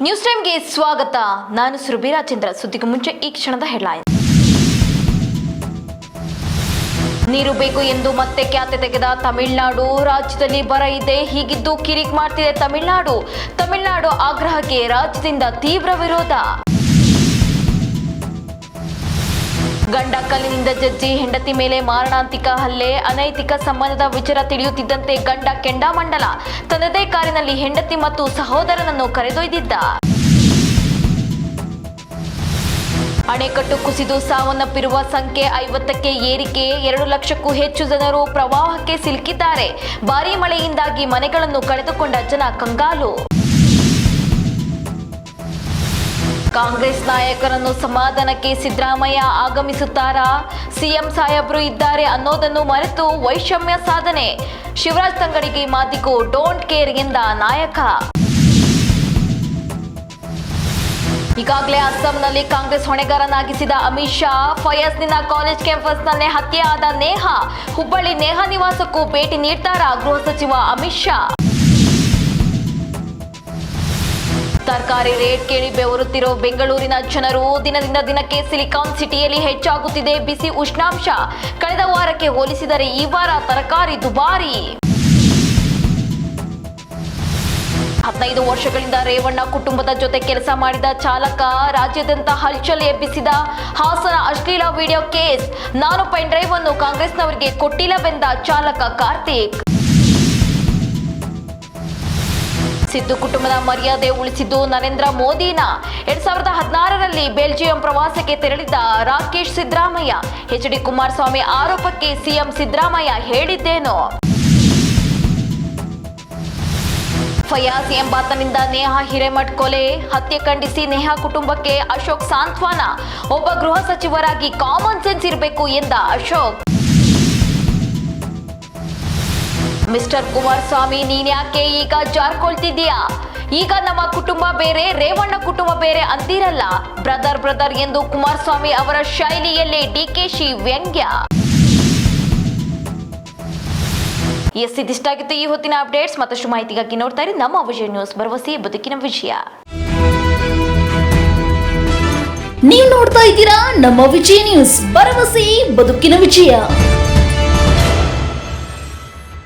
News ಟೈಮ್ಗೆ ಸ್ವಾಗತ. ನಾನು ಸುರಭಿ ರಾಜೇಂದ್ರ. ಸುದ್ದಿಗೂ ಮುಂಚೆ ಈ ಕ್ಷಣದ ಹೆಡ್ಲೈನ್. ನೀರು ಬೇಕು ಎಂದು ಮತ್ತೆ ಖ್ಯಾತೆ ತೆಗೆದ ತಮಿಳುನಾಡು. ರಾಜ್ಯದಲ್ಲಿ ಬರ ಇದೆ, ಹೀಗಿದ್ದು ಕಿರಿಕ್ ಮಾಡ್ತಿದೆ ತಮಿಳುನಾಡು ಆಗ್ರಹಕ್ಕೆ ರಾಜ್ಯದಿಂದ ತೀವ್ರ ವಿರೋಧ. ಗಂಡ ಕಲ್ಲಿನಿಂದ ಜಜ್ಜಿ ಹೆಂಡತಿ ಮೇಲೆ ಮಾರಣಾಂತಿಕ ಹಲ್ಲೆ. ಅನೈತಿಕ ಸಂಬಂಧದ ವಿಚಾರ ತಿಳಿಯುತ್ತಿದ್ದಂತೆ ಗಂಡ ಕೆಂಡಾಮಂಡಲ. ತನ್ನದೇ ಕಾರಿನಲ್ಲಿ ಹೆಂಡತಿ ಮತ್ತು ಸಹೋದರನನ್ನು ಕರೆದೊಯ್ದಿದ್ದ. ಅಣೆಕಟ್ಟು ಕುಸಿದು ಸಾವನ್ನಪ್ಪಿರುವ ಸಂಖ್ಯೆ 50ಕ್ಕೆ ಏರಿಕೆ. 2 ಲಕ್ಷಕ್ಕೂ ಹೆಚ್ಚು ಜನರು ಪ್ರವಾಹಕ್ಕೆ ಸಿಲುಕಿದ್ದಾರೆ. ಭಾರೀ ಮಳೆಯಿಂದಾಗಿ ಮನೆಗಳನ್ನು ಕಳೆದುಕೊಂಡ ಜನ ಕಂಗಾಲು. ಕಾಂಗ್ರೆಸ್ ನಾಯಕರನ್ನು ಸಮಾಧಾನಕ್ಕೆ ಸಿದ್ದರಾಮಯ್ಯ ಆಗಮಿಸುತ್ತಾರಾ? ಸಿಎಂ ಸಾಹೇಬ್ರು ಇದ್ದಾರೆ ಅನ್ನೋದನ್ನು ಮರೆತು ವೈಷಮ್ಯ ಸಾಧನೆ. ಶಿವರಾಜ್ ತಂಗಡಿಗೆ ಮಾತಿಗೂ ಡೋಂಟ್ ಕೇರ್ ಎಂದ ನಾಯಕ. ಈಗಾಗಲೇ ಅಸ್ಸಾಂನಲ್ಲಿ ಕಾಂಗ್ರೆಸ್ ಹೊಣೆಗಾರನಾಗಿಸಿದ ಅಮಿತ್ ಶಾ. ಫಯಾಜ್ನಿಂದ ಕಾಲೇಜ್ ಕ್ಯಾಂಪಸ್ನಲ್ಲೇ ಹತ್ಯೆ ಆದ ನೇಹಾ. ಹುಬ್ಬಳ್ಳಿ ನೇಹಾ ನಿವಾಸಕ್ಕೂ ಭೇಟಿ ನೀಡ್ತಾರಾ ಗೃಹ ಸಚಿವ ಅಮಿತ್ ಶಾ? ತರಕಾರಿ ರೇಟ್ ಕೇಳಿ ಬೆವರುತ್ತಿರೋ ಬೆಂಗಳೂರಿನ ಜನರು. ದಿನದಿಂದ ದಿನಕ್ಕೆ ಸಿಲಿಕಾನ್ ಸಿಟಿಯಲ್ಲಿ ಹೆಚ್ಚಾಗುತ್ತಿದೆ ಬಿಸಿ ಉಷ್ಣಾಂಶ. ಕಳೆದ ವಾರಕ್ಕೆ ಹೋಲಿಸಿದರೆ ಈ ವಾರ ತರಕಾರಿ ದುಬಾರಿ. 15 ವರ್ಷಗಳಿಂದ ರೇವಣ್ಣ ಕುಟುಂಬದ ಜೊತೆ ಕೆಲಸ ಮಾಡಿದ ಚಾಲಕ. ರಾಜ್ಯಾದ್ಯಂತ ಹಲ್ಚಲ್ ಎಬ್ಬಿಸಿದ ಹಾಸನ ಅಶ್ಲೀಲ ವಿಡಿಯೋ ಕೇಸ್. ನಾನು ಪೆನ್ ಡ್ರೈವ್ ಅನ್ನು ಕಾಂಗ್ರೆಸ್ನವರಿಗೆ ಕೊಟ್ಟಿಲ್ಲವೆಂದ ಚಾಲಕ ಕಾರ್ತಿಕ್. ಸಿದ್ದು ಕುಟುಂಬದ ಮರ್ಯಾದೆ ಉಳಿಸಿದ್ದು ನರೇಂದ್ರ ಮೋದಿನ. 2016ರಲ್ಲಿ ಬೆಲ್ಜಿಯಂ ಪ್ರವಾಸಕ್ಕೆ ತೆರಳಿದ್ದ ರಾಕೇಶ್ ಸಿದ್ದರಾಮಯ್ಯ. ಎಚ್.ಡಿ. ಕುಮಾರಸ್ವಾಮಿ ಆರೋಪಕ್ಕೆ ಸಿಎಂ ಸಿದ್ದರಾಮಯ್ಯ ಹೇಳಿದ್ದೇನು? ಫಯಾಜ್ ಎಂಬಾತನಿಂದ ನೇಹಾ ಹಿರೇಮಠ್ ಕೊಲೆ. ಹತ್ಯೆ ಖಂಡಿಸಿ ನೇಹಾ ಕುಟುಂಬಕ್ಕೆ ಅಶೋಕ್ ಸಾಂತ್ವನ. ಒಬ್ಬ ಗೃಹ ಸಚಿವರಾಗಿ ಕಾಮನ್ ಸೆನ್ಸ್ ಇರಬೇಕು ಎಂದ ಅಶೋಕ್. ಮಿಸ್ಟರ್ ಕುಮಾರಸ್ವಾಮಿ, ನೀನ್ಯಾಕೆ ಈಗ ಜಾರ್ಕೊಳ್ತಿದ್ದೀಯಾ? ಈಗ ನಮ್ಮ ಕುಟುಂಬ ಬೇರೆ, ರೇವಣ್ಣ ಕುಟುಂಬ ಬೇರೆ ಅಂತೀರಲ್ಲ. ಬ್ರದರ್ ಎಂದು ಕುಮಾರಸ್ವಾಮಿ ಅವರ ಶೈಲಿಯಲ್ಲೇ ಡಿಕೆಶಿ ವ್ಯಂಗ್ಯ. ಇದಿಷ್ಟಾಗಿತ್ತು ಈ ಹೊತ್ತಿನ ಅಪ್ಡೇಟ್ಸ್. ಮತ್ತಷ್ಟು ಮಾಹಿತಿಗಾಗಿ ನೋಡ್ತಾ ಇರಿ ನಮ್ಮ ವಿಜಯ ನ್ಯೂಸ್. ಭರವಸೆ ಬದುಕಿನ ವಿಜಯ. ನೀವು ನೋಡ್ತಾ ಇದ್ದೀರಾ ನಮ್ಮ ವಿಜಯ ನ್ಯೂಸ್. ಭರವಸೆ ಬದುಕಿನ ವಿಜಯ.